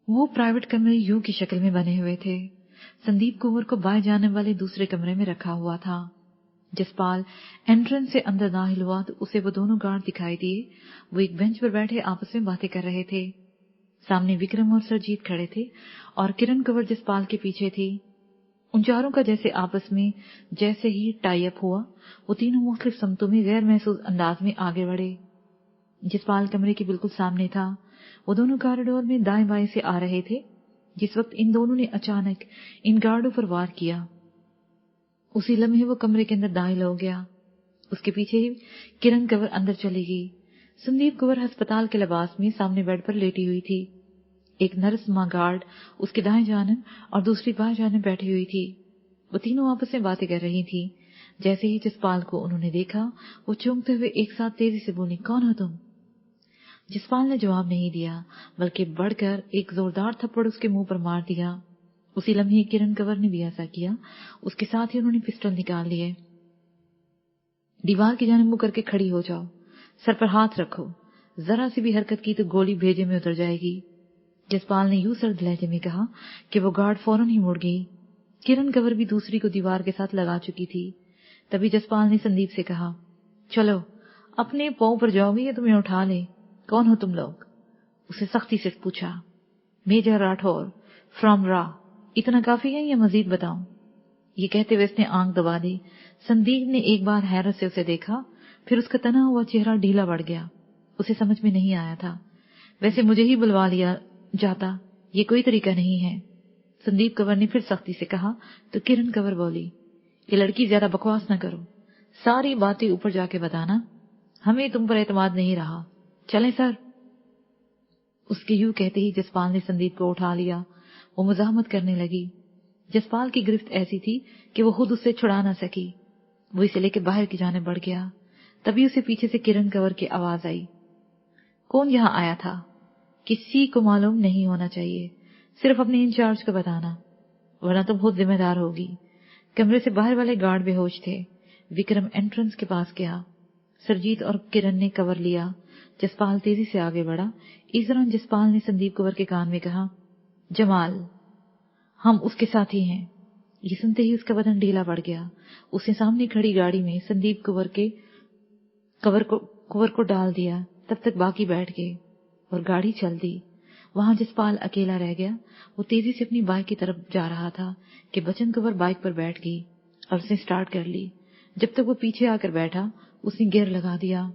वो प्राइवेट कमरे यू की शक्ल में बने हुए थे। संदीप कुंवर को बाएं जाने वाले दूसरे कमरे में रखा हुआ था। जसपाल एंट्रेंस से अंदर दाखिल हुआ तो उसे वो दोनों गार्ड दिखाई दिए। वो एक बेंच पर बैठे आपस में बातें कर रहे थे। सामने विक्रम और सरजीत खड़े थे और किरण कंवर जसपाल के पीछे थी। उन चारों का जैसे आपस में जैसे ही टाई अप हुआ, वो तीनों मुख्तलिफ समतों में गैर महसूस अंदाज में आगे बढ़े। जसपाल कमरे के बिल्कुल सामने था। वो दोनों कॉरिडोर में दाएं बाएं से आ रहे थे जिस वक्त इन दोनों ने अचानक इन गार्डों पर वार किया। उसी लम्हे वो कमरे के अंदर दाखिल हो गया। उसके पीछे ही किरण कंवर अंदर चली गई। संदीप कंवर अस्पताल के लिबास में सामने बेड पर लेटी हुई थी। एक नर्स माँ गार्ड उसके दाएं जानिब और दूसरी बाएं जानिब बैठी हुई थी। वो तीनों आपस में बातें कर रही थी। जैसे ही जसपाल को उन्होंने देखा, वो चौंकते हुए एक साथ तेजी से बोली, कौन हो तुम? जसपाल ने जवाब नहीं दिया, बल्कि बढ़कर एक जोरदार थप्पड़ उसके मुंह पर मार दिया। उसी लम्हे किरण कंवर ने भी ऐसा किया। उसके साथ ही उन्होंने पिस्टल निकाल लिए। दीवार की जानिब मुंह करके खड़ी हो जाओ, सर पर हाथ रखो, जरा सी भी हरकत की तो गोली भेजे में उतर जाएगी। जसपाल ने यूं सर्द लहजे में कहा कि वो गार्ड फौरन ही मुड़ गई। किरण कंवर भी दूसरी को दीवार के साथ लगा चुकी थी। तभी जसपाल ने संदीप से कहा, चलो अपने पांव पर जाओगे या तुम्हें उठा ले? कौन हो तुम लोग? उसे सख्ती से पूछा। मेजर राठौर फ्रॉम रा। इतना काफी है या मजीद बताऊं? ये कहते हुए उसने आंख दबा दी। संदीप ने एक बार हैरत से उसे देखा, फिर उसका तना हुआ चेहरा ढीला पड़ गया। उसे समझ में नहीं आया था। वैसे मुझे ही बुलवा लिया जाता, ये कोई तरीका नहीं है। संदीप कंवर ने फिर सख्ती से कहा तो किरण कंवर बोली, ये लड़की ज्यादा बकवास न करो, सारी बातें ऊपर जाके बताना, हमें तुम पर एतमाद नहीं रहा। चलें सर? उसके यूं कहते ही जसपाल ने संदीप को उठा लिया। वो मुजाहमत करने लगी। जसपाल की गिरफ्त ऐसी थी कि वो खुद उससे छुड़ा न सकी। वो इसे लेके बाहर की जाने बढ़ गया। तभी उसे पीछे से किरण कंवर की आवाज आई, कौन यहाँ आया था? किसी को मालूम नहीं होना चाहिए, सिर्फ अपने इंचार्ज को बताना, वरना तुम खुद जिम्मेदार होगी। कमरे से बाहर वाले गार्ड बेहोश थे। विक्रम एंट्रेंस के पास गया। सरजीत और किरण ने कवर लिया। जसपाल तेजी से आगे बढ़ा। इस दौरान जसपाल ने संदीप कंवर के कान में कहा, जमाल, हम उसके साथी हैं। ये सुनते ही उसका बदन ढीला पड़ गया। उसने सामने खड़ी गाड़ी में संदीप कुंवर को डाल दिया। तब तक बाकी बैठ गए और गाड़ी चल दी। वहां जसपाल अकेला रह गया। वो तेजी से अपनी बाइक की तरफ जा रहा था कि बचन कंवर बाइक पर बैठ गई और उसने स्टार्ट कर ली। जब तक वो पीछे आकर बैठा, उसने गियर लगा दिया।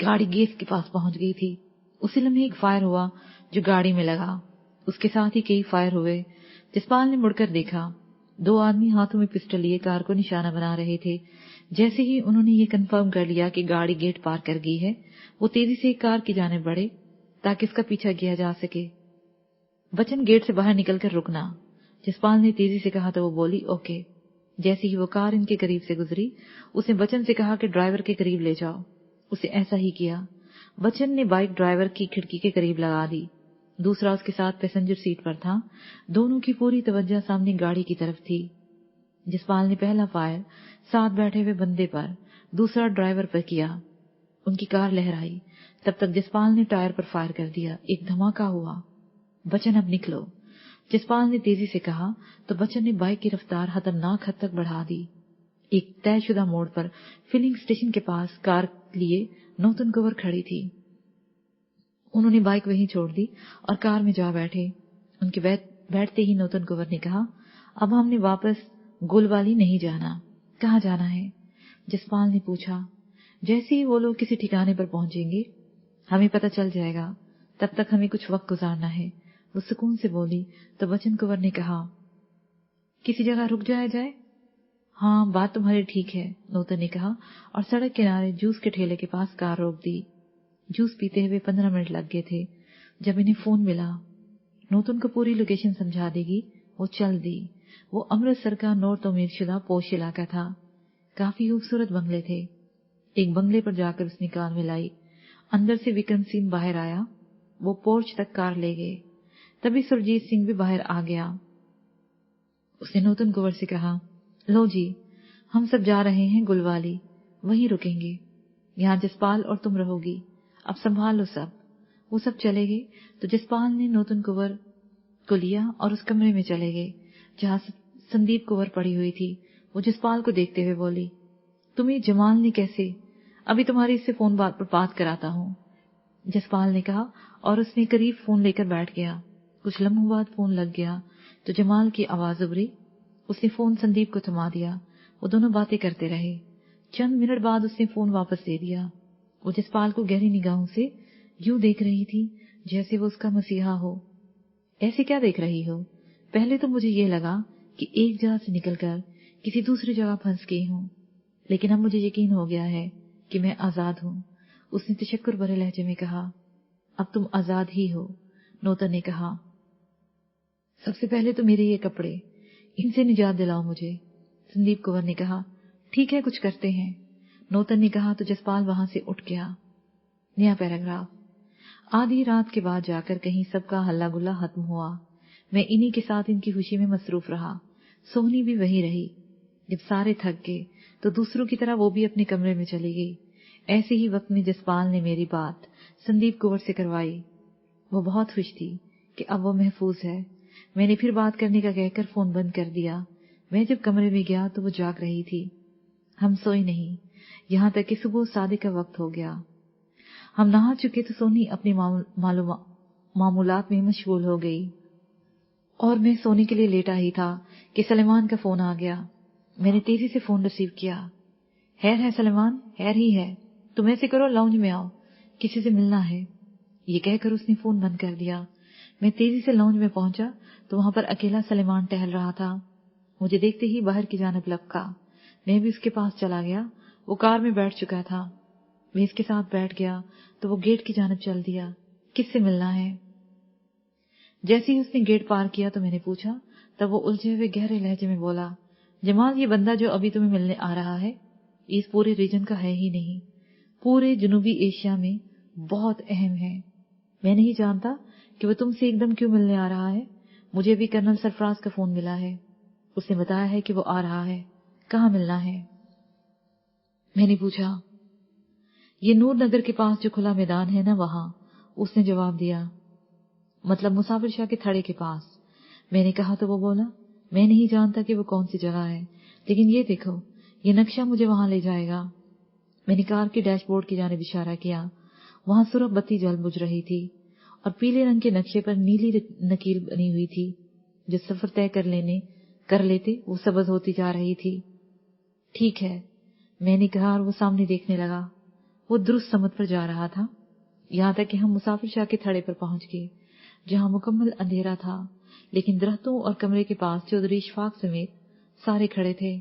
गाड़ी गेट के पास पहुंच गई थी। उसी लम्हे एक फायर हुआ जो गाड़ी में लगा। उसके साथ ही कई फायर हुए। जसपाल ने मुड़कर देखा, 2 आदमी हाथों में पिस्टल लिए कार को निशाना बना रहे थे। जैसे ही उन्होंने ये कंफर्म कर लिया कि गाड़ी गेट पार कर गई है, वो तेजी से कार की जाने बढ़े ताकि उसका पीछा किया जा सके। बचन गेट से बाहर निकलकर रुकना, जसपाल ने तेजी से कहा तो वो बोली, ओके। जैसे ही वो कार इनके करीब से गुजरी, उसने बचन से कहा कि ड्राइवर के करीब ले जाओ। उसे ऐसा ही किया। बचन ने बाइक ड्राइवर की खिड़की के करीब लगा दी। दूसरा उसके साथ पैसेंजर सीट पर था। दोनों की पूरी तवज्जो सामने गाड़ी की तरफ थी। जसपाल ने पहला फायर साथ बैठे हुए बंदे पर, दूसरा ड्राइवर पर किया। उनकी कार लहराई। तब तक जसपाल ने टायर पर फायर कर दिया। एक धमाका हुआ। बचन, अब निकलो, जसपाल ने तेजी से कहा तो बचन ने बाइक की रफ्तार खतरनाक हद तक बढ़ा दी। एक तयशुदा मोड़ पर फिलिंग स्टेशन के पास कार लिए नूतन कंवर खड़ी थी। उन्होंने बाइक वहीं छोड़ दी और कार में जा बैठे। उनके बैठते ही नूतन कंवर ने कहा, अब हमने वापस गुलवाली नहीं जाना। कहाँ जाना है? जसपाल ने पूछा। जैसे ही वो लोग किसी ठिकाने पर पहुंचेंगे, हमें पता चल जाएगा। तब तक हमें कुछ वक्त गुजारना है। वो सुकून से बोली तो बचन कंवर ने कहा, किसी जगह रुक जाया जाए? हाँ, बात तुम्हारी ठीक है, नूतन ने कहा और सड़क किनारे जूस के ठेले के पास कार रोक दी। जूस पीते हुए 15 मिनट लग गए थे जब इन्हें फोन मिला। नूतन को पूरी लोकेशन समझा देगी। वो चल दी। वो अमृतसर का नॉर्थ उम्मीदशुदा पोश इलाका था। काफी खूबसूरत बंगले थे। एक बंगले पर जाकर उसने कार मिलाई। अंदर से विक्रम सिंह बाहर आया। वो पोर्च तक कार ले गए। तभी सुरजीत सिंह भी बाहर आ गया। उसने नूतन कुंवर से कहा, लो जी, हम सब जा रहे हैं गुलवाली, वहीं रुकेंगे। यहाँ जसपाल और तुम रहोगी। अब संभालो सब। وہ سب چلے گئے تو جسپال نے نوتن کنور کو لیا اور اس کمرے میں چلے گئے جہاں سندیپ کنور پڑی ہوئی تھی۔ وہ جسپال کو دیکھتے ہوئے بولی، تمہیں جمال نے کیسے؟ ابھی تمہاری اس سے فون پر بات کراتا ہوں، جسپال نے کہا، اور اس نے قریب فون لے کر بیٹھ گیا۔ کچھ لمحوں بعد فون لگ گیا تو جمال کی آواز ابھری۔ اس نے فون سندیپ کو تھما دیا۔ وہ دونوں باتیں کرتے رہے۔ چند منٹ بعد اس نے فون واپس دے دیا۔ وہ جسپال کو گہری نگاہوں سے یوں دیکھ رہی تھی جیسے وہ اس کا مسیحا ہو۔ ایسے کیا دیکھ رہی ہو؟ پہلے تو مجھے یہ لگا کہ ایک جگہ سے نکل کر کسی دوسری جگہ پھنس گئی ہوں، لیکن اب مجھے یقین ہو گیا ہے کہ میں آزاد ہوں۔ اس نے تشکر بھرے لہجے میں کہا، اب تم آزاد ہی ہو۔ نوتن نے کہا، سب سے پہلے تو میرے یہ کپڑے، ان سے نجات دلاؤ مجھے۔ سندیپ کنور نے کہا، ٹھیک ہے، کچھ کرتے ہیں۔ نوتن نے کہا تو جسپال وہاں سے اٹھ گیا۔ نیا پیراگراف۔ آدھی رات کے بعد جا کر کہیں سب کا ہلا گلا ختم ہوا۔ میں انہی کے ساتھ ان کی خوشی میں مصروف رہا۔ سونی بھی وہی رہی۔ جب سارے تھک گئے تو دوسروں کی طرح وہ بھی اپنے کمرے میں چلی گئی۔ ایسے ہی وقت میں جسپال نے میری بات سندیپ کنور سے کروائی۔ وہ بہت خوش تھی کہ اب وہ محفوظ ہے۔ میں نے پھر بات کرنے کا کہہ کر فون بند کر دیا۔ میں جب کمرے میں گیا تو وہ جاگ رہی تھی۔ ہم سوئے نہیں یہاں تک کہ صبح صادق کا وقت ہو گیا۔ ہم نہا چکے تو سونی اپنی معمولات میں مشغول ہو گئی اور میں سونے کے لیے لیٹا ہی تھا کہ سلیمان کا فون آ گیا۔ میں نے تیزی سے فون ریسیو کیا۔ خیر ہے سلیمان؟ خیر ہی ہے، تم ایسے کرو لاؤنج میں آؤ، کسی سے ملنا ہے۔ یہ کہہ کر اس نے فون بند کر دیا۔ میں تیزی سے لاؤنج میں پہنچا تو وہاں پر اکیلا سلیمان ٹہل رہا تھا۔ مجھے دیکھتے ہی باہر کی جانب لپکا۔ میں بھی اس کے پاس چلا گیا۔ وہ کار میں بیٹھ چکا تھا۔ میں اس کے ساتھ بیٹھ گیا تو وہ گیٹ کی جانب چل دیا۔ کس سے ملنا ہے؟ جیسے ہی اس نے گیٹ پار کیا تو میں نے پوچھا، تب وہ الجھے ہوئے گہرے لہجے میں بولا، جمال، یہ بندہ جو ابھی تمہیں ملنے آ رہا ہے اس پورے ریجن کا ہے ہی نہیں، پورے جنوبی ایشیا میں بہت اہم ہے۔ میں نہیں جانتا کہ وہ تم سے ایک دم کیوں ملنے آ رہا ہے۔ مجھے بھی کرنل سرفراز کا فون ملا ہے۔ اس نے بتایا ہے کہ وہ آ رہا ہے۔ کہاں ملنا ہے؟ میں نے پوچھا۔ یہ نور نگر کے پاس جو کھلا میدان ہے نا، وہاں۔ اس نے جواب دیا۔ مطلب مسافر شاہ کے تھڑے کے پاس؟ میں نے کہا تو وہ بولا، میں نہیں جانتا کہ وہ کون سی جگہ ہے، لیکن یہ دیکھو، یہ نقشہ مجھے وہاں لے جائے گا۔ میں نے کار کے ڈیش بورڈ کی جانب اشارہ کیا۔ وہاں سرخ بتی جل بجھ رہی تھی اور پیلے رنگ کے نقشے پر نیلی نکیل بنی ہوئی تھی۔ جو سفر طے کر لیتے وہ سبز ہوتی جا رہی تھی۔ ٹھیک ہے، میں نے کہا اور وہ سامنے دیکھنے لگا۔ وہ درست سمت پر جا رہا تھا، یہاں تک کہ ہم مسافر شاہ کے تھڑے پر پہنچ گئے جہاں مکمل اندھیرا تھا، لیکن درختوں اور کمرے کے پاس چودھری اشفاق سمیت سارے کھڑے تھے۔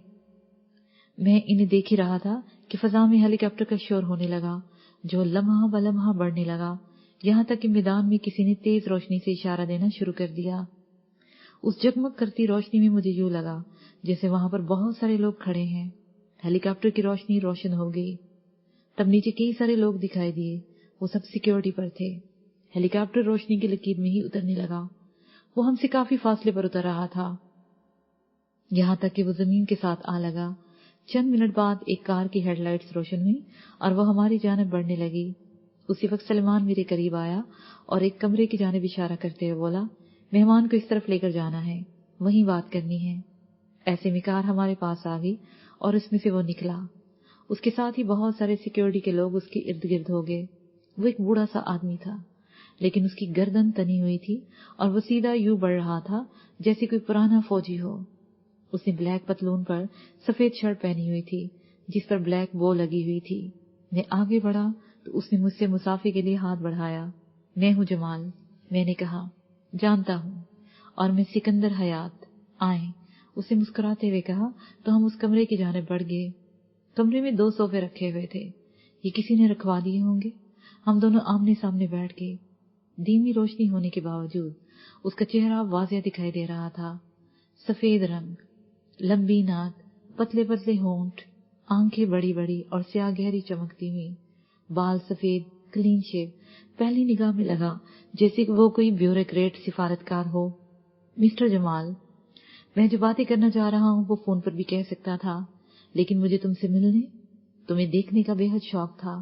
میں انہیں دیکھ ہی رہا تھا کہ فضا میں ہیلی کاپٹر کا شور ہونے لگا جو لمحہ ب لمحہ بڑھنے لگا، یہاں تک کہ میدان میں کسی نے تیز روشنی سے اشارہ دینا شروع کر دیا۔ اس جگمگ کرتی روشنی میں مجھے یوں لگا جیسے وہاں پر بہت سارے لوگ کھڑے ہیں۔ ہیلی کاپٹر کی روشنی روشن ہو گئی۔ تب نیچے کئی سارے لوگ دکھائی دیے، وہ سب سیکیورٹی پر تھے۔ ہیلی کاپٹر روشنی کی لکیر میں ہی اترنے لگا۔ وہ ہم سے کافی فاصلے پر اتر رہا تھا، یہاں تک کہ وہ زمین کے ساتھ آ لگا۔ چند منٹ بعد ایک کار کی ہیڈ لائٹس روشن ہوئی اور وہ ہماری جانب بڑھنے لگی۔ اسی وقت سلیمان میرے قریب آیا اور ایک کمرے کی جانب اشارہ کرتے ہوئے بولا، مہمان کو اس طرف لے کر جانا ہے، وہیں بات کرنی ہے۔ ایسے میں کار ہمارے پاس آ گئی اور اس میں سے وہ نکلا۔ اس کے ساتھ ہی بہت سارے سیکیورٹی کے لوگ اس کے ارد گرد ہو گئے۔ وہ ایک بوڑھا سا آدمی تھا، لیکن اس کی گردن تنی ہوئی تھی اور وہ سیدھا یوں بڑھ رہا تھا جیسے کوئی پرانا فوجی ہو۔ اس نے بلیک پتلون پر سفید شرٹ پہنی ہوئی تھی جس پر بلیک بو لگی ہوئی تھی۔ میں آگے بڑھا تو اس نے مجھ سے مصافحے کے لیے ہاتھ بڑھایا۔ میں ہوں جمال، میں نے کہا۔ جانتا ہوں، اور میں سکندر حیات۔ آئیں، اسے مسکراتے ہوئے کہا تو ہم اس کمرے کی جانب بڑھ گئے۔ کمرے میں 2 صوفے رکھے ہوئے تھے، یہ کسی نے رکھوا دیے ہوں گے۔ ہم دونوں آمنے سامنے بیٹھ گئے۔ دھیمی روشنی ہونے کے باوجود اس کا چہرہ واضح دکھائی دے رہا تھا۔ سفید رنگ، لمبی ناک، پتلے پتلے ہونٹ، آنکھیں بڑی بڑی اور سیاہ گہری چمکتی ہوئی، بال سفید، کلین شیو۔ پہلی نگاہ میں لگا جیسے کہ وہ کوئی بیوروکریٹ سفارتکار ہو۔ مسٹر جمال، میں جو باتیں کرنا چاہ رہا ہوں وہ فون پر بھی کہہ سکتا تھا، لیکن مجھے تم سے ملنے، تمہیں دیکھنے کا بے حد شوق تھا۔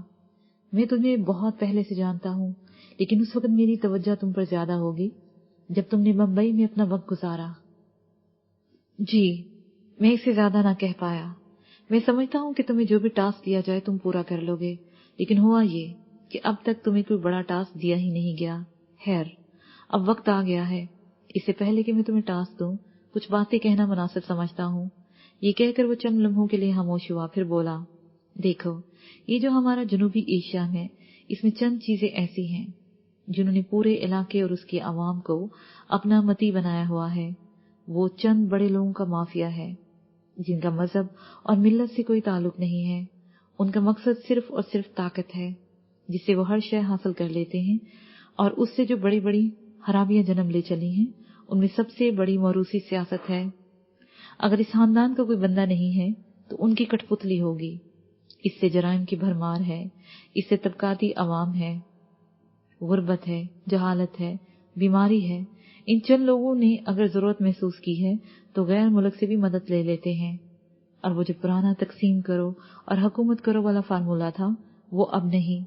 میں تمہیں بہت پہلے سے جانتا ہوں، लेकिन उस वक्त मेरी तवज्जो तुम पर ज्यादा होगी जब तुमने बम्बई में अपना वक्त गुजारा। जी, मैं इससे ज्यादा ना कह पाया। मैं समझता हूँ कि तुम्हें जो भी टास्क दिया जाए तुम पूरा कर लोगे, लेकिन हुआ ये कि अब तक तुम्हें कोई बड़ा टास्क दिया ही नहीं गया। खैर, अब वक्त आ गया है। इससे पहले कि मैं तुम्हें टास्क दूं, कुछ बातें कहना मुनासिब समझता हूँ। ये कहकर वो चंद लम्हों के लिए खामोश हुआ, फिर बोला, देखो, ये जो हमारा जनूबी एशिया है, इसमें चंद चीजें ऐसी हैं जिन्होंने पूरे इलाके और उसकी आवाम को अपना मती बनाया हुआ है। वो चंद बड़े लोगों का माफिया है जिनका मजहब और मिल्लत से कोई ताल्लुक नहीं है। उनका मकसद सिर्फ और सिर्फ ताकत है, जिससे वो हर शय हासिल कर लेते हैं, और उससे जो बड़ी बड़ी खराबियां जन्म ले चली हैं, उनमें सबसे बड़ी मौरूसी सियासत है। अगर इस खानदान का कोई बंदा नहीं है तो उनकी कठपुतली होगी। इससे जराइम की भरमार है, इससे तबकाती अवाम है, गुर्बत है, जहालत है, बीमारी है। इन चंद लोगों ने अगर जरूरत महसूस की है तो गैर मुल्क से भी मदद ले लेते हैं, और वो जो पुराना तकसीम करो और हुकूमत करो वाला फार्मूला था, वो अब नहीं।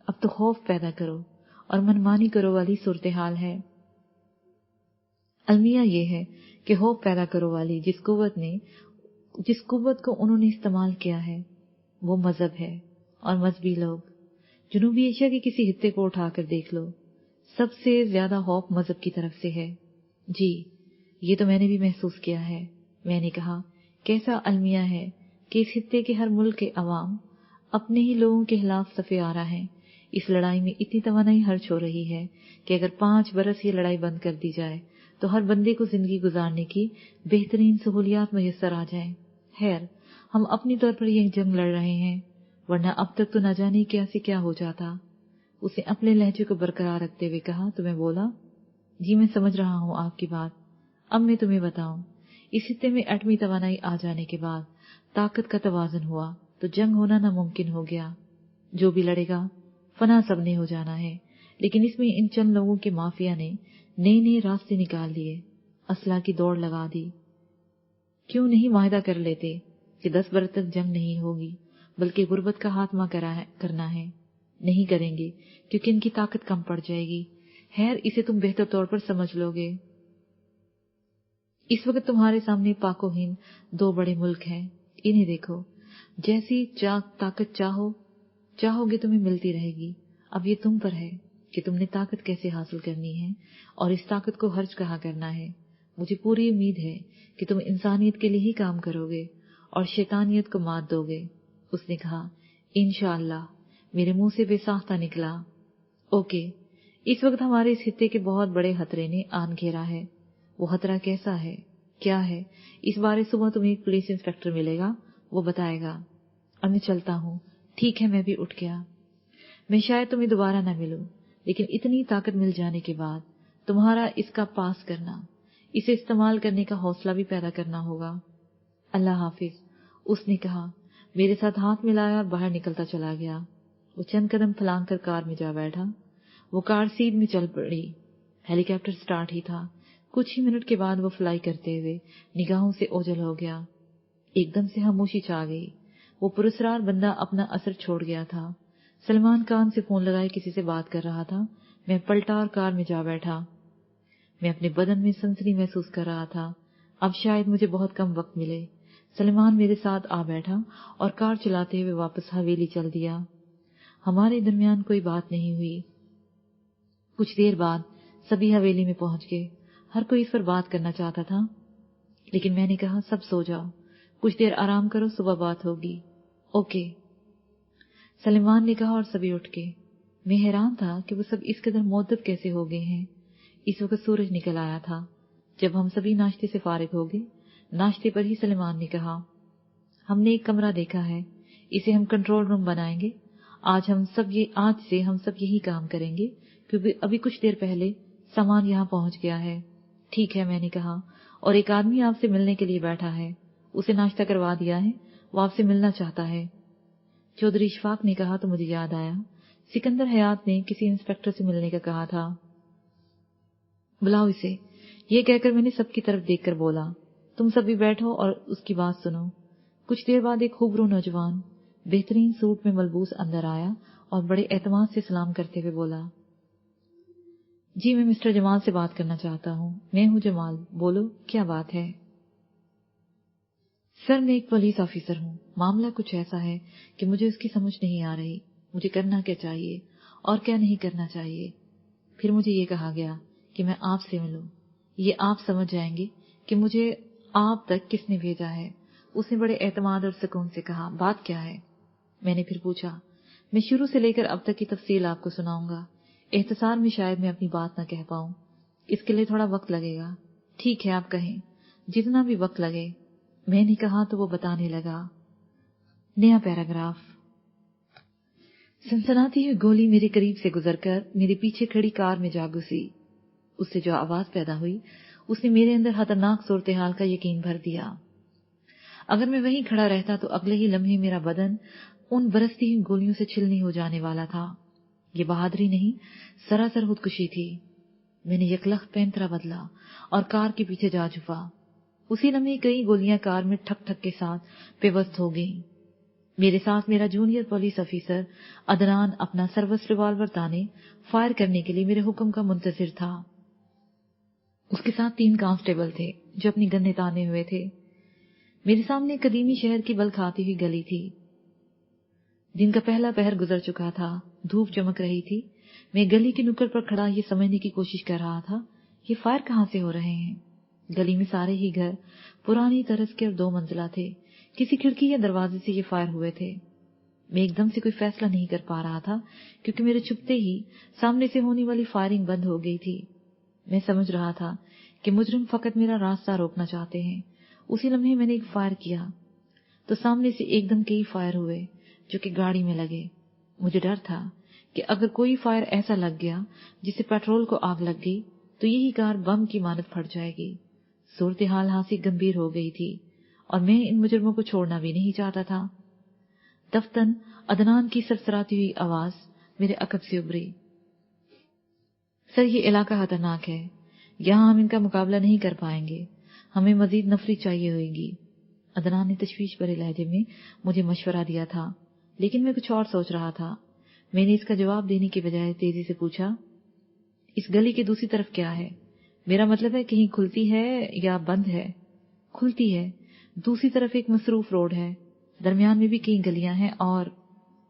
अब तो खौफ पैदा करो और मनमानी करो वाली सूरत हाल है। अलमिया ये है कि खौफ पैदा करो वाली जिस कुव्वत को उन्होंने इस्तेमाल किया है वो मजहब है और मजहबी लोग। जनूबी एशिया के किसी हिस्से को उठाकर देख लो, सबसे ज्यादा खौफ मजहब की तरफ से है। जी, ये तो मैंने भी महसूस किया है। मैंने कहा, कैसा अलमिया है कि इस हिस्से के हर मुल्क के अवाम अपने ही लोगों के खिलाफ सफे आ रहा है। इस लड़ाई में इतनी तवानाई खर्च हो रही है कि अगर 5 बरस ये लड़ाई बंद कर दी जाए तो हर बंदे को जिंदगी गुजारने की बेहतरीन सहूलियात मुयस्सर आ जाएं। खैर, हम अपनी तौर पर यह जंग लड़ रहे हैं, वरना अब तक तो न जाने क्या से क्या हो जाता। उसे अपने लहजे को बरकरार रखते हुए कहा तो मैं बोला, जी मैं समझ रहा हूँ आपकी बात। अब मैं तुम्हें बताऊं, इस हिस्से में एटमी तवानाई आ जाने के बाद ताकत का तवाज़ुन हुआ तो जंग होना नामुमकिन हो गया। जो भी लड़ेगा फना सबने हो जाना है। लेकिन इसमें इन चंद लोगों के माफिया ने नए नए रास्ते निकाल लिए, असला की दौड़ लगा दी। क्यों नहीं वायदा कर लेते कि 10 बरस तक जंग नहीं होगी, बल्कि गुर्बत का खात्मा करना है। नहीं करेंगे क्योंकि इनकी ताकत कम पड़ जाएगी। खैर, इसे तुम बेहतर तौर पर समझ लोगे। इस वक्त तुम्हारे सामने पाको हिंद 2 बड़े मुल्क हैं। इन्हें देखो, जैसी ताकत चाहोगे तुम्हें मिलती रहेगी। अब ये तुम पर है कि तुमने ताकत कैसे हासिल करनी है और इस ताकत को खर्च कहाँ करना है। मुझे पूरी उम्मीद है कि तुम इंसानियत के लिए ही काम करोगे और शैतानियत को मात दोगे। उसने कहा, इंशाअल्लाह। मेरे मुंह से बेसाख्ता निकला, ओके। इस वक्त हमारे इस हिस्से के बहुत बड़े खतरे ने आन घेरा है। वो खतरा कैसा है, क्या है, इस बारे सुबह तुम्हें एक पुलिस इंस्पेक्टर मिलेगा, वो बताएगा। और मैं चलता हूँ। ठीक है, मैं भी उठ गया। मैं शायद तुम्हें दोबारा न मिलूं, लेकिन इतनी ताकत मिल जाने के बाद तुम्हारा इसका पास करना, इसे इस्तेमाल करने का हौसला भी पैदा करना होगा। अल्लाह हाफिज, उसने कहा, मेरे साथ हाथ मिलाया और बाहर निकलता चला गया। वो चंद कदम फलांग कर कार में जा बैठा। वो कार सीध में चल पड़ी। हेलीकॉप्टर स्टार्ट ही था। कुछ ही मिनट के बाद वो फ्लाई करते हुए निगाहों से ओझल हो गया। एकदम से खामोशी छा गई। वो पुरस्कार बंदा अपना असर छोड़ गया था। सलमान कान से फोन लगाए किसी से बात कर रहा था। मैं पलटा और कार में जा बैठा। मैं अपने बदन में सनसनी महसूस कर रहा था। अब शायद मुझे बहुत कम वक्त मिले। सलमान मेरे साथ आ बैठा और कार चलाते हुए वापस हवेली चल दिया। हमारे दरमियान कोई बात नहीं हुई। कुछ देर बाद सभी हवेली में पहुंच गए। हर कोई इस पर बात करना चाहता था, लेकिन मैंने कहा, सब सो जाओ, कुछ देर आराम करो, सुबह बात होगी। ओके, सलमान ने कहा और सभी उठ गए। मैं हैरान था कि वो सब इस कदर मुअद्दब कैसे हो गए हैं। इस वक्त सूरज निकल आया था। जब हम सभी नाश्ते से फारिग हो गए, नाश्ते पर ही सलमान ने कहा, हमने एक कमरा देखा है, इसे हम कंट्रोल रूम बनाएंगे। आज से हम सब यही काम करेंगे, क्योंकि अभी कुछ देर पहले सामान यहाँ पहुंच गया है। ठीक है, मैंने कहा, और एक आदमी आपसे मिलने के लिए बैठा है। उसे नाश्ता करवा दिया है, वो आपसे मिलना चाहता है। चौधरी इशफाक ने कहा तो मुझे याद आया, सिकंदर हयात ने किसी इंस्पेक्टर से मिलने का कहा था। बुलाओ इसे। ये कहकर मैंने सबकी तरफ देखकर बोला, तुम सभी बैठो और उसकी बात सुनो। कुछ देर बाद एक खूबरू नौजवान बेहतरीन सूट में मलबूस अंदर आया और बड़े एतमाद से सलाम करते हुए बोला, جی میں مسٹر جمال سے بات کرنا چاہتا ہوں۔ میں ہوں جمال، بولو کیا بات ہے؟ سر میں ایک پولیس آفیسر ہوں، معاملہ کچھ ایسا ہے کہ مجھے اس کی سمجھ نہیں آ رہی، مجھے کرنا کیا چاہیے اور کیا نہیں کرنا چاہیے۔ پھر مجھے یہ کہا گیا کہ میں آپ سے ملوں، یہ آپ سمجھ جائیں گے کہ مجھے آپ تک کس نے بھیجا ہے۔ اس نے بڑے اعتماد اور سکون سے کہا، بات کیا ہے؟ میں نے پھر پوچھا۔ میں شروع سے لے کر اب تک کی تفصیل آپ کو سناؤں گا، اختصار میں شاید میں اپنی بات نہ کہہ پاؤں، اس کے لیے تھوڑا وقت لگے گا۔ ٹھیک ہے آپ کہیں، جتنا بھی وقت لگے۔ میں نے کہا تو وہ بتانے لگا۔ نیا پیراگراف۔ سنسناتی ہوئی گولی میرے قریب سے گزر کر میرے پیچھے کھڑی کار میں جا گھسی۔ اس سے جو آواز پیدا ہوئی اس نے میرے اندر خطرناک صورتحال کا یقین بھر دیا۔ اگر میں وہیں کھڑا رہتا تو اگلے ہی لمحے میرا بدن ان برستی ہوئی گولیوں سے چھلنی ہو جانے والا تھا۔ یہ بہادری نہیں، سراسر خودکشی تھی۔ میں نے یکلخت پینترا بدلا اور کار کے پیچھے جا چھپا۔ اسی لمحے کئی گولیاں کار میں ٹھک ٹھک کے ساتھ پیوست ہو گئیں۔ میرے ساتھ میرا جونیئر پولیس آفیسر عدنان اپنا سروس ریوالور تانے فائر کرنے کے لیے میرے حکم کا منتظر تھا۔ اس کے ساتھ 3 کانسٹیبل تھے جو اپنی گنیں تانے ہوئے تھے۔ میرے سامنے قدیمی شہر کی بل کھاتی ہوئی گلی تھی۔ دن کا پہلا پہر گزر چکا تھا، دھوپ چمک رہی تھی۔ میں گلی کے نکڑ پر کھڑا یہ سمجھنے کی کوشش کر رہا تھا یہ فائر کہاں سے ہو رہے ہیں۔ گلی میں سارے ہی گھر پرانی طرز کے اور 2 منزلہ تھے، کسی کھڑکی یا دروازے سے یہ فائر ہوئے تھے۔ میں ایک دم سے کوئی فیصلہ نہیں کر پا رہا تھا کیونکہ میرے چھپتے ہی سامنے سے ہونے والی فائرنگ بند ہو گئی تھی۔ میں سمجھ رہا تھا کہ مجرم فقط میرا راستہ روکنا چاہتے ہیں۔ اسی لمحے میں نے ایک فائر کیا تو سامنے سے ایک دم کئی فائر ہوئے جو کہ گاڑی میں لگے۔ مجھے ڈر تھا کہ اگر کوئی فائر ایسا لگ گیا جسے پیٹرول کو آگ لگ گئی تو یہی کار بم کی مانند پھٹ جائے گی۔ صورتحال ہاسی گمبھیر ہو گئی تھی اور میں ان مجرموں کو چھوڑنا بھی نہیں چاہتا تھا۔ دفتن عدنان کی سرسراتی ہوئی آواز میرے عقب سے ابھری، سر یہ علاقہ خطرناک ہے، یہاں ہم ان کا مقابلہ نہیں کر پائیں گے، ہمیں مزید نفری چاہیے ہوئے گی۔ عدنان نے تشویش بھرے لہجے میں مجھے مشورہ دیا تھا، لیکن میں کچھ اور سوچ رہا تھا۔ میں نے اس کا جواب دینے کے بجائے تیزی سے پوچھا، اس گلی کے دوسری طرف کیا ہے؟ میرا مطلب ہے کہیں کھلتی ہے یا بند ہے؟ کھلتی ہے، دوسری طرف ایک مصروف روڈ ہے، درمیان میں بھی کئی گلیاں ہیں اور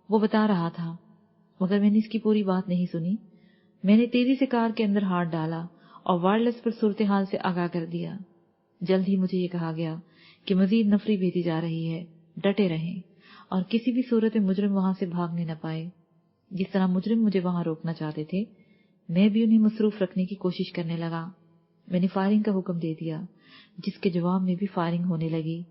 وہ بتا رہا تھا، مگر میں نے اس کی پوری بات نہیں سنی۔ میں نے تیزی سے کار کے اندر ہاتھ ڈالا اور وائرلیس پر صورتحال سے آگاہ کر دیا۔ جلد ہی مجھے یہ کہا گیا کہ مزید نفری بھیجی جا رہی ہے، ڈٹے رہیں اور کسی بھی صورت میں مجرم وہاں سے بھاگنے نہ پائے۔ جس طرح مجرم مجھے وہاں روکنا چاہتے تھے میں بھی انہیں مصروف رکھنے کی کوشش کرنے لگا۔ میں نے فائرنگ کا حکم دے دیا جس کے جواب میں بھی فائرنگ ہونے لگی۔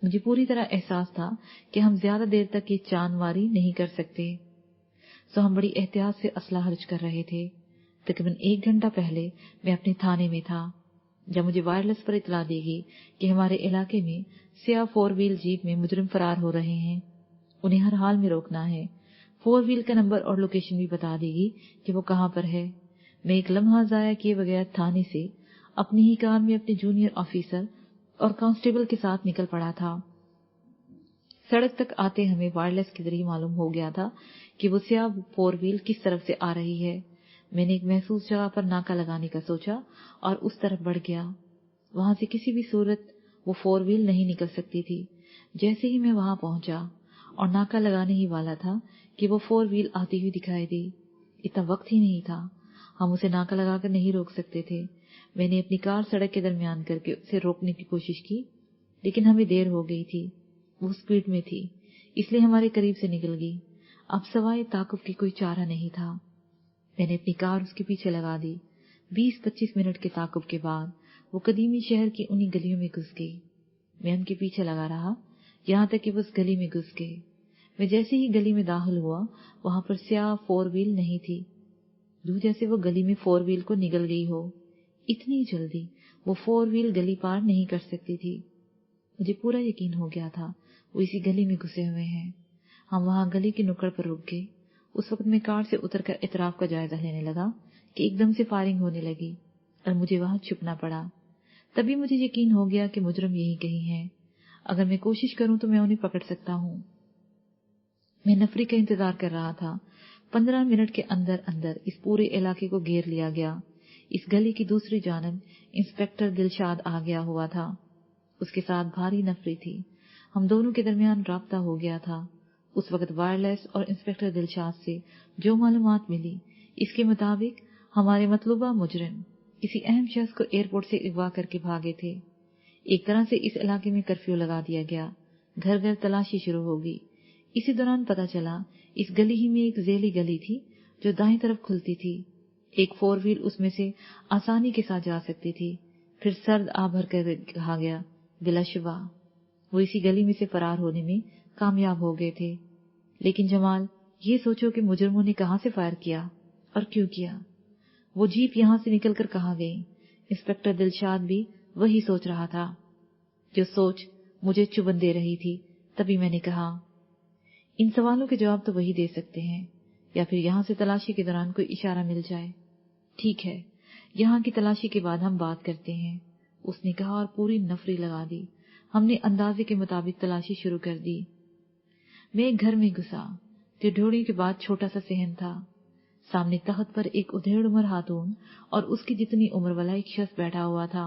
مجھے پوری طرح احساس تھا کہ ہم زیادہ دیر تک یہ چاندماری نہیں کر سکتے، سو ہم بڑی احتیاط سے اسلحہ خرچ کر رہے تھے۔ تقریباً 1 گھنٹہ پہلے میں اپنے تھانے میں تھا جب مجھے وائرلیس پر اطلاع دی گئی کہ ہمارے علاقے میں سیاہ 4 ویل جیپ میں مجرم فرار ہو رہے ہیں، انہیں ہر حال میں روکنا ہے۔ 4 ویل کا نمبر اور لوکیشن بھی بتا دی گئی کہ وہ کہاں پر ہے۔ میں ایک لمحہ ضائع کیے بغیر تھانے سے اپنی ہی کار میں اپنے جونیئر آفیسر اور کانسٹیبل کے ساتھ نکل پڑا تھا۔ سڑک تک آتے ہمیں وائرلیس کے ذریعے معلوم ہو گیا تھا کہ وہ سیاہ 4 ویل کس طرف سے آ رہی ہے۔ میں نے ایک محسوس جگہ پر ناکا لگانے کا سوچا اور اس طرف بڑھ گیا۔ وہاں سے کسی بھی صورت وہ 4 ویل نہیں نکل سکتی تھی۔ جیسے ہی میں وہاں پہنچا اور ناکا لگانے ہی والا تھا کہ وہ 4 ویل آتی ہوئی دکھائی دی۔ اتنا وقت ہی نہیں تھا، ہم اسے ناکا لگا کر نہیں روک سکتے تھے۔ میں نے اپنی کار سڑک کے درمیان کر کے اسے روکنے کی کوشش کی لیکن ہمیں دیر ہو گئی تھی، وہ سپیڈ میں تھی اس لیے ہمارے قریب سے نکل گئی۔ اب سوائے تعاقب کی کوئی چارہ نہیں تھا۔ میں نے اپنی کار اس کے پیچھے لگا دی۔ 20-25 منٹ کے تعاقب کے بعد وہ قدیمی شہر کی انہی گلیوں میں گھس گئی۔ میں ان کے پیچھے لگا رہا یہاں تک کہ وہ اس گلی میں گھس گئے۔ میں جیسے ہی گلی میں داخل ہوا وہاں پر سیاہ 4 ویل نہیں تھی، دو جیسے وہ گلی میں 4 ویل کو نگل گئی ہو۔ اتنی جلدی وہ 4 ویل گلی پار نہیں کر سکتی تھی۔ مجھے پورا یقین ہو گیا تھا وہ اسی گلی میں گھسے ہوئے ہیں۔ ہم وہاں گلی کے نکڑ پر رک گئے۔ اس وقت میں کار سے اتر کر اطراف کا جائزہ لینے لگا کہ ایک دم سے فائرنگ ہونے لگی اور مجھے وہاں چھپنا پڑا۔ تبھی مجھے یقین ہو گیا کہ مجرم یہی کہیں ہیں، اگر میں کوشش کروں تو میں انہیں پکڑ سکتا ہوں۔ میں نفری کا انتظار کر رہا تھا 15 मिनट के अंदर अंदर इस पूरे इलाके को घेर लिया गया। इस गली की दूसरी जानब इंस्पेक्टर दिलशाद आ गया हुआ था। उसके साथ भारी नफरी थी। हम दोनों के दरमियान राब्ता हो गया था। उस वक्त वायरलेस और इंस्पेक्टर दिलशाद से जो मालूमात मिली, इसके मुताबिक हमारे मतलूबा मुजरिम किसी अहम शख्स को एयरपोर्ट से अगवा करके भागे थे। एक तरह से इस इलाके में कर्फ्यू लगा दिया गया। घर घर तलाशी शुरू होगी। इसी दौरान पता चला इस गली ही में एक ज़ेली गली थी जो दाएं तरफ खुलती थी। एक 4 व्हील उसमें से आसानी के साथ जा सकती थी। फिर सर्द आ भर कर कहा गया, बिलाशुबा वो इसी गली में से फरार होने में कामयाब हो गए थे। लेकिन जमाल, ये सोचो कि मुजरिमों ने कहां से फायर किया और क्यों किया। वो जीप यहां से निकलकर कहां गई। इंस्पेक्टर दिलशाद भी वही सोच रहा था। जो सोच मुझे चुभन दे रही थी। तभी मैंने कहा, इन सवालों के जवाब तो वही दे सकते हैं, या फिर यहां से तलाशी के दौरान कोई इशारा मिल जाए। ठीक है, यहाँ की तलाशी के बाद हम बात करते हैं, उसने कहा और पूरी नफरी लगा दी। हमने अंदाजे के मुताबिक तलाशी शुरू कर दी। मैं एक घर में घुसा। ढोड़ी के बाद छोटा सा सहन था। सामने तख्त पर एक उधेड़ उम्र खातून और उसकी जितनी उम्र वाला एक शख्स बैठा हुआ था।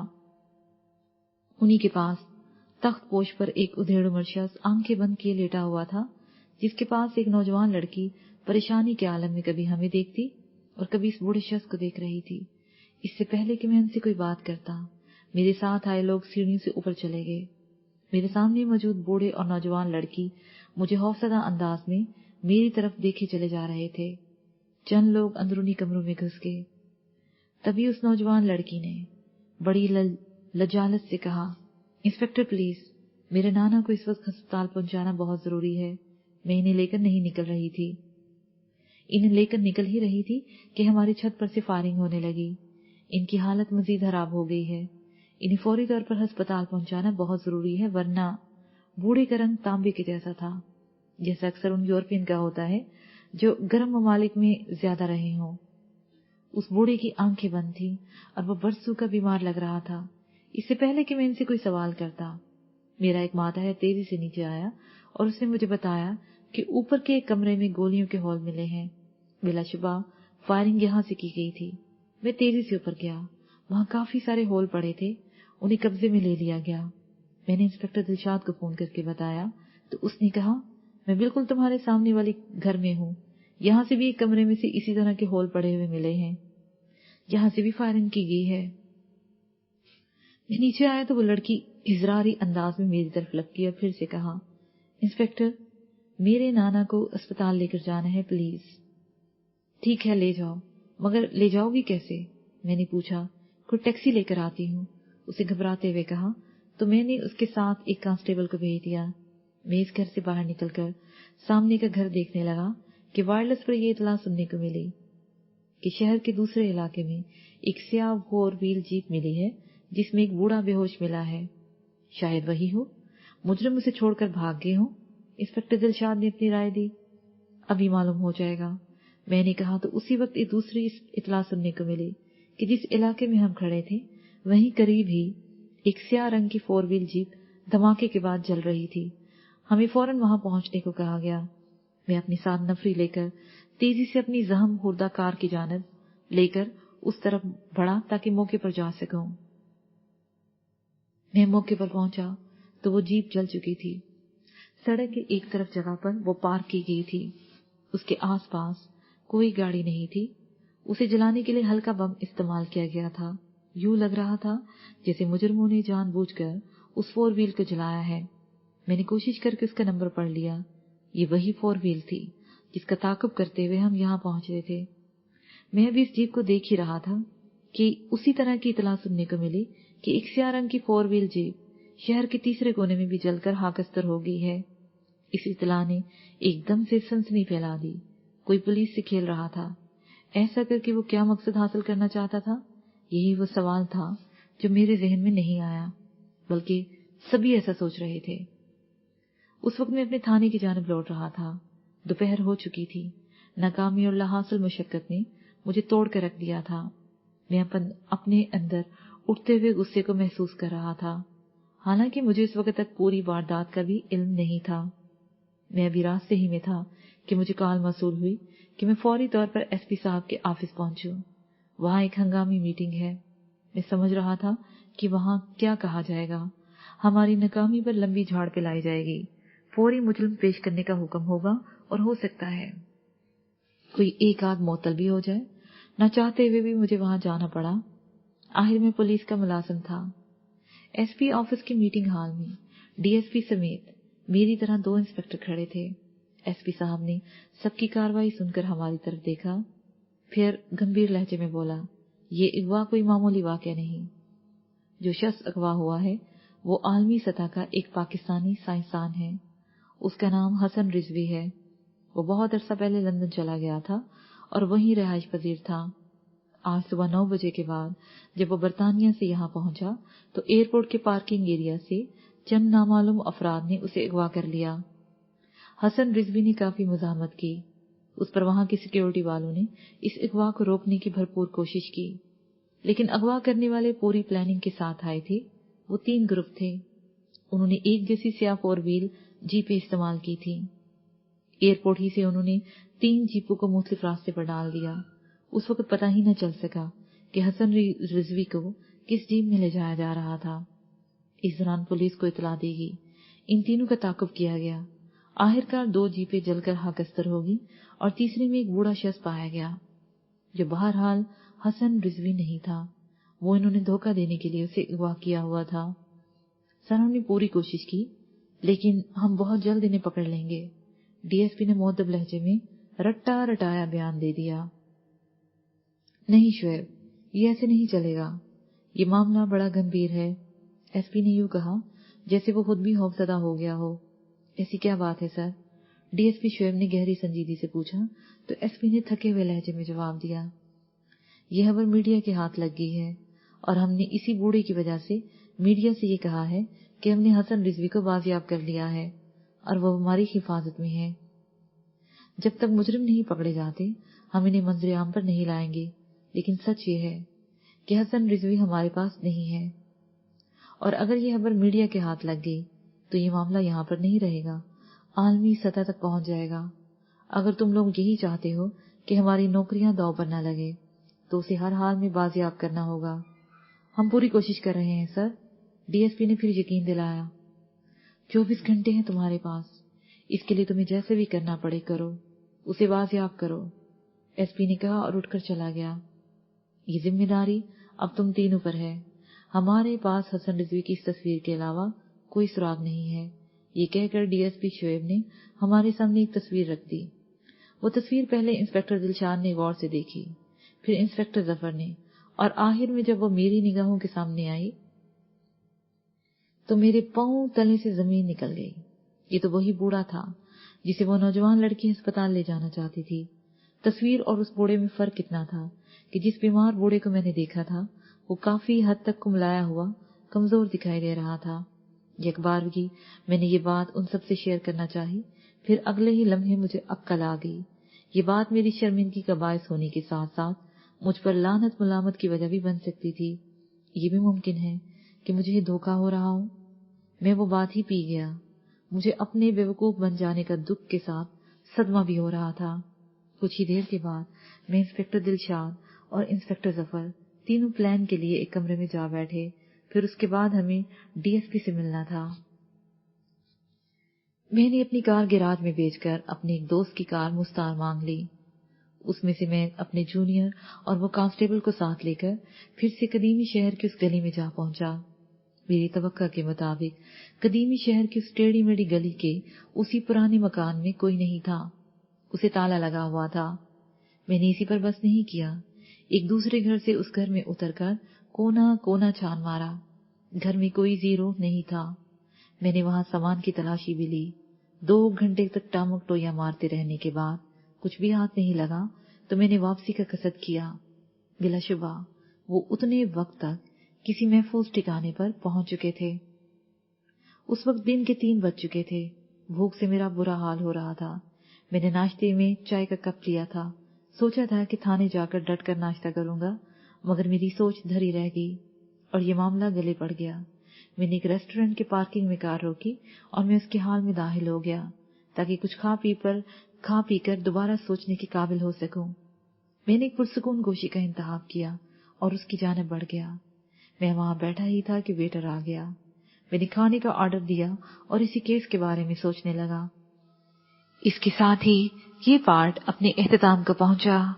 उन्हीं के पास तख्त पोश पर एक उधेड़ उम्र शख्स आंखें बंद किए लेटा हुआ था, जिसके पास एक नौजवान लड़की परेशानी के आलम में कभी हमें देखती और कभी इस बूढ़े शख्स को देख रही थी। इससे पहले कि मैं उनसे कोई बात करता, मेरे साथ आए लोग सीढ़ियों से ऊपर चले गए। मेरे सामने मौजूद बूढ़े और नौजवान लड़की मुझे खौफजदा अंदाज में मेरी तरफ देखे चले जा रहे थे। चंद लोग अंदरूनी कमरों में घुस गए। तभी उस नौजवान लड़की ने बड़ी लजालत से कहा, इंस्पेक्टर प्लीज, मेरे नाना को इस वक्त अस्पताल पहुंचाना बहुत जरूरी है। मैं इन्हें लेकर नहीं निकल रही थी। इन्हें लेकर निकल ही रही थी कि हमारी छत पर से फायरिंग होने लगी। इनकी हालत मजीद खराब हो गई है। इन्हें फौरी तौर पर अस्पताल पहुंचाना बहुत जरूरी है, वरना। बूढ़े का रंग तांबे के जैसा था, जैसा अक्सर उन यूरोपियन का होता है जो गर्म ममालिक में ज्यादा रहे हों। उस बूढ़े की आंखें बंद थी और वो बरसों का बीमार लग रहा था। इससे पहले कि मैं इनसे कोई सवाल करता, मेरा एक माता तेजी से नीचे आया और उसने मुझे बताया कि ऊपर के एक कमरे में गोलियों के होल मिले हैं। बिलाशुबा फायरिंग यहां से की गई थी। मैं तेजी से ऊपर गया। वहां काफी सारे होल पड़े थे। उन्हें कब्जे में ले लिया गया। मैंने इंस्पेक्टर दिलशाद को फोन करके बताया तो उसने कहा, मैं बिल्कुल तुम्हारे सामने वाली घर में हूँ। यहाँ से भी एक कमरे में से इसी तरह के होल पड़े हुए मिले हैं। यहाँ से भी फायरिंग की गई है। मैं नीचे आया तो वो लड़की इजरारी अंदाज में मेरी तरफ लपकी और फिर से कहा, इंस्पेक्टर, मेरे नाना को अस्पताल लेकर जाना है, प्लीज। ठीक है, ले जाओ, मगर ले जाओगी कैसे? मैंने पूछा। कोई टैक्सी लेकर आती हूँ, उसे घबराते हुए कहा। तो मैंने उसके साथ एक कांस्टेबल को भेज दिया। मैं इस घर से बाहर निकलकर सामने का घर देखने लगा कि वायरलेस पर यह इतला सुनने को मिली कि शहर के दूसरे इलाके में एक स्याह 4 व्हील जीप मिली है जिसमें एक बूढ़ा बेहोश मिला है। शायद वही हो। मुजरिम उसे छोड़कर भाग गए हो। इंस्पेक्टर दिलशाद ने अपनी राय दी। अभी मालूम हो जाएगा, मैंने कहा। तो उसी वक्त एक दूसरी इतला सुनने को मिली कि जिस इलाके में हम खड़े थे वहीं करीब ही एक स्याह रंग की 4 व्हील जीप धमाके के बाद जल रही थी। हमें फौरन वहां पहुंचने को कहा गया। मैं अपनी साथ नफरी लेकर तेजी से अपनी जहम हुर्दा कार की जानब लेकर उस तरफ बढ़ा ताकि मौके पर जा सकूं। मैं मौके पर पहुंचा तो वो जीप जल चुकी थी। सड़क के एक तरफ जगह पर वो पार्क की गई थी। उसके आसपास कोई गाड़ी नहीं थी। उसे जलाने के लिए हल्का बम इस्तेमाल किया गया था। यूं लग रहा था जैसे मुजरिमों ने जानबूझकर उस 4 व्हील को जलाया है। मैंने कोशिश करके उसका नंबर पढ़ लिया। ये वही 4 व्हील थी जिसका ताक़ुब करते हुए हम यहाँ पहुंचे थे। मैं भी इस जीप को देख ही रहा था कि उसी तरह की इतला सुनने को मिली कि एक स्याह रंग की 4 व्हील जीप शहर के तीसरे कोने में भी जलकर खाकस्तर हो गई है। इस इतला ने एकदम से सनसनी फैला दी। कोई पुलिस से खेल रहा था। ऐसा करके वो क्या मकसद हासिल करना चाहता था? यही वो सवाल था जो मेरे जहन में नहीं आया, बल्कि सभी ऐसा सोच रहे थे। उस वक्त मैं अपने थाने की जानब लौट रहा था। दोपहर हो चुकी थी। नाकामी और लाहासिल मुशक्कत ने मुझे तोड़ कर रख दिया था। मैं अपने अंदर उठते हुए गुस्से को महसूस कर रहा था। हालांकि मुझे इस वक्त तक पूरी वारदात का भी इल्म नहीं था। मैं अभी रास्ते ही में था कि मुझे कॉल मौसूल हुई कि मैं फौरी तौर पर एसपी साहब के ऑफिस पहुंचूं। वहां एक हंगामी मीटिंग है। मैं समझ रहा था कि वहां क्या कहा जाएगा। हमारी नाकामी पर लंबी झाड़ पिलाई जाएगी, फौरी मुजरिम पेश करने का हुक्म होगा और हो सकता है कोई एक आध मुअत्तल भी हो जाए। न चाहते हुए भी मुझे वहां जाना पड़ा। आखिर में पुलिस का मुलाजिम था। एसपी ऑफिस की मीटिंग हॉल में डीएसपी समेत मेरी तरह 2 इंस्पेक्टर खड़े थे। एसपी साहब ने सबकी कार्रवाई सुनकर हमारी तरफ देखा, फिर गंभीर लहजे में बोला, ये अगवा कोई मामूली वाकया नहीं। जो शख्स अगवा हुआ है वो आलमी सतह का एक पाकिस्तानी साइंसदान है। उसका नाम हसन रिजवी है। वो बहुत अरसा पहले लंदन चला गया था और वहीं रिहाइश पजीर था। आज सुबह 9 बजे के बाद जब वो बरतानिया से यहाँ पहुंचा तो एयरपोर्ट के पार्किंग एरिया से चंद नामालूम अफराद ने उसे अगवा कर लिया। हसन रिजवी ने काफी मुजाहमत की। उस पर वहां की सिक्योरिटी वालों ने इस अगवा को रोकने की भरपूर कोशिश की, लेकिन अगवा करने वाले पूरी प्लानिंग के साथ आए थे। वो 3 ग्रुप थे। उन्होंने एक जैसी स्याह 4 व्हील जीपें इस्तेमाल की थी। एयरपोर्ट ही से उन्होंने 3 जीपों को मुख्तलिफ रास्ते पर डाल दिया। उस वक्त पता ही न चल सका कि हसन रिजवी को किस जीप में ले जाया जा रहा था। इस दौरान पुलिस को इतला देगी। इन तीनों का ताकुब किया गया। आखिरकार 2 जीपें जलकर हाकस्तर होगी और तीसरे में एक बूढ़ा शख्स पाया गया जो बहरहाल हसन रिजवी नहीं था। वो इन्होंने धोखा देने के लिए उसे अगवा किया हुआ था। सर हमने पूरी कोशिश की, लेकिन हम बहुत जल्द इन्हें पकड़ लेंगे। डीएसपी ने मुअद्दब लहजे में रट्टा रटाया बयान दे दिया। नहीं शुएब, ये ऐसे नहीं चलेगा। ये मामला बड़ा गंभीर है। एसपी ने यूं कहा जैसे वो खुद भी खौफजदा हो गया हो। ऐसी क्या बात है सर? डीएसपी शुएब ने गहरी संजीदगी से पूछा तो एसपी ने थके हुए लहजे में जवाब दिया, यह खबर मीडिया के हाथ लग गई है और हमने इसी बूढ़े की वजह से मीडिया से ये कहा है कि हमने हसन रिजवी को बाजियाब कर लिया है और वो हमारी हिफाजत में है। जब तक मुजरिम नहीं पकड़े जाते हम इन्हें मंजर आम पर नहीं लाएंगे। लेकिन सच ये है कि हसन रिजवी हमारे पास नहीं है, और अगर ये खबर मीडिया के हाथ लग गई तो ये मामला यहाँ पर नहीं रहेगा, आलमी सतह तक पहुंच जाएगा। अगर तुम लोग यही चाहते हो कि हमारी नौकरियां दांव पर न लगे तो उसे हर हाल में बाजियाब करना होगा। हम पूरी कोशिश कर रहे हैं सर, डीएसपी ने फिर यकीन दिलाया। 24 घंटे हैं तुम्हारे पास, इसके लिए तुम्हें जैसे भी करना पड़े करो, उसे बाजियाब करो, एसपी ने कहा और उठकर चला गया। ये जिम्मेदारी अब तुम तीनों पर है। हमारे पास हसन रिजवी की इस तस्वीर के अलावा कोई सुराग नहीं है। ये कहकर डीएसपी शुएब ने हमारे सामने एक तस्वीर रख दी। वो तस्वीर पहले इंस्पेक्टर दिलशाद ने गौर से देखी, फिर इंस्पेक्टर जफर ने, और आखिर में जब वो मेरी निगाहों के सामने आई तो मेरे पांव तले से जमीन निकल गई। ये तो वही बूढ़ा था जिसे वो नौजवान लड़की अस्पताल ले जाना चाहती थी। तस्वीर और उस बूढ़े में फर्क इतना था कि जिस बीमार बूढ़े को मैंने देखा था वो काफी हद तक कुमलाया हुआ, कमजोर दिखाई दे रहा था। एक भी मैंने ये बात उन सबसे शेयर करना चाही, फिर अगले ही लम्हे मुझे अक्ल आ गई। ये बात मेरी शर्मिंदगी का बायस होने के साथ साथ मुझ पर लानत मुलामत की वजह भी बन सकती थी। ये भी मुमकिन है कि मुझे धोखा हो रहा हो। मैं वो बात ही पी गया। मुझे अपने बेवकूफ बन जाने का दुख के साथ सदमा भी हो रहा था। कुछ ही देर के बाद मैं इंस्पेक्टर दिलशाद और इंस्पेक्टर जफर तीनों प्लान के लिए एक कमरे में जा बैठे। फिर उसके बाद हमें डीएसपी से मिलना था। मैंने अपनी कार गैराज में बेचकर अपने एक दोस्त की कार मुस्तार मांग ली। उसमें से मैं अपने जूनियर और वो कांस्टेबल को साथ लेकर फिर से कदीमी शहर की उस गली में जा पहुंचा। मेरी तवक्का के मुताबिक कदीमी शहर की उस टेढ़ी मेढ़ी गली के उसी पुराने मकान में कोई नहीं था। उसे ताला लगा हुआ था। मैंने इसी पर बस नहीं किया, एक दूसरे घर से उस घर में उतरकर कोना कोना छान मारा। घर में कोई जीरो नहीं था। मैंने वहां सामान की तलाशी भी ली। 2 घंटे तक टामक टोया मारते रहने के बाद कुछ भी हाथ नहीं लगा तो मैंने वापसी का कसद किया। बिलाशुबा वो उतने वक्त तक किसी महफूज ठिकाने पर पहुंच चुके थे। उस वक्त दिन के 3 बज चुके थे। भूख से मेरा बुरा हाल हो रहा था। मैंने नाश्ते में चाय का कप लिया था। सोचा था कि थाने जाकर डट कर नाश्ता करूंगा, मगर मेरी सोच धरी रह गई और ये मामला गले पड़ गया। मैंने एक रेस्टोरेंट के पार्किंग में कार रोकी और मैं उसके हाल में दाखिल हो गया ताकि कुछ खा पी कर کھا پی کر دوبارہ سوچنے کے قابل ہو سکوں۔ میں نے ایک پرسکون گوشی کا انتخاب کیا اور اس کی جانب بڑھ گیا۔ میں وہاں بیٹھا ہی تھا کہ ویٹر آ گیا۔ میں نے کھانے کا آرڈر دیا اور اسی کیس کے بارے میں سوچنے لگا۔ اس کے ساتھ ہی یہ پارٹ اپنے اختتام کو پہنچا۔